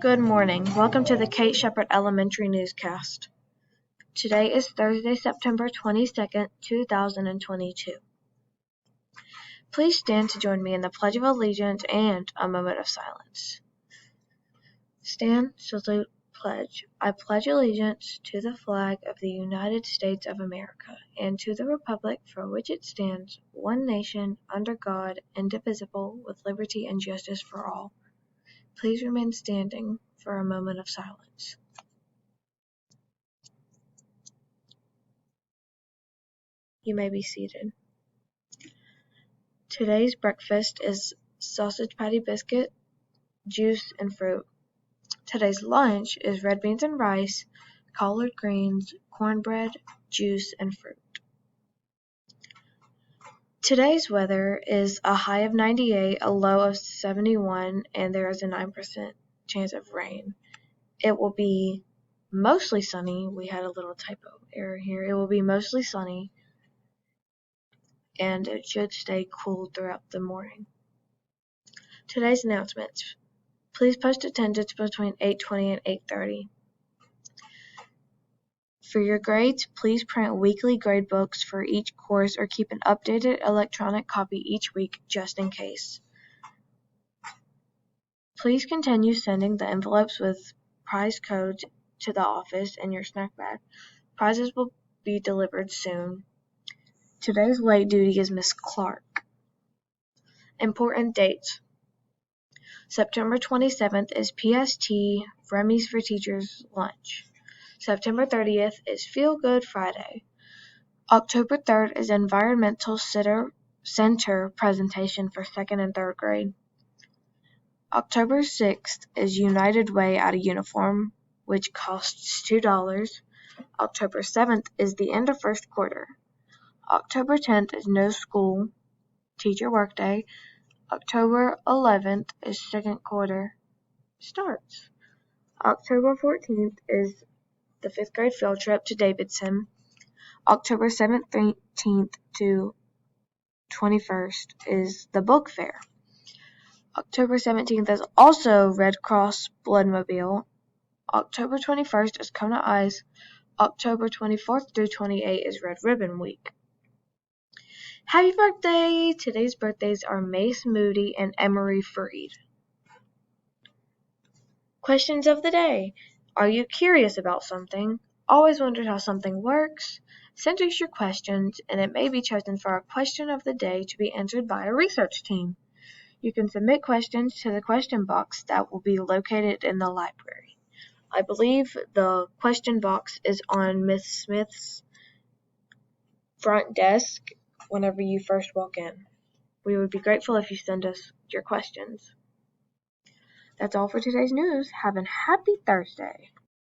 Good morning. Welcome to the Kate Shepherd Elementary Newscast. Today is Thursday, September 22nd, 2022. Please stand to join me in the Pledge of Allegiance and a moment of silence. Stand, salute, pledge. I pledge allegiance to the flag of the United States of America and to the republic for which it stands, one nation, under God, indivisible, with liberty and justice for all. Please remain standing for a moment of silence. You may be seated. Today's breakfast is sausage patty biscuit, juice, and fruit. Today's lunch is red beans and rice, collard greens, cornbread, juice, and fruit. Today's weather is a high of 98, a low of 71, and there is a 9% chance of rain. It will be mostly sunny. We had a little typo error here. It will be mostly sunny, and it should stay cool throughout the morning. Today's announcements. Please post attendance between 8:20 and 8:30. For your grades, please print weekly grade books for each course or keep an updated electronic copy each week just in case. Please continue sending the envelopes with prize codes to the office in your snack bag. Prizes will be delivered soon. Today's late duty is Miss Clark. Important dates. September 27th is PST Remy's for Teachers lunch. September 30th is Feel Good Friday. October 3rd is Environmental Center presentation for 2nd and 3rd grade. October 6th is United Way out of uniform, which costs $2. October 7th is the end of first quarter. October 10th is no school, teacher workday. October 11th is second quarter starts. October 14th is the 5th grade field trip to Davidson. October 17th to 21st is the book fair. October 17th is also Red Cross Bloodmobile. October 21st is Kona Ice. October 24th through 28th is Red Ribbon Week. Happy birthday! Today's birthdays are Mace Moody and Emery Freed. Questions of the day. Are you curious about something? Always wondered how something works? Send us your questions, and it may be chosen for our question of the day to be answered by a research team. You can submit questions to the question box that will be located in the library. I believe the question box is on Miss Smith's front desk whenever you first walk in. We would be grateful if you send us your questions. That's all for today's news. Have a happy Thursday.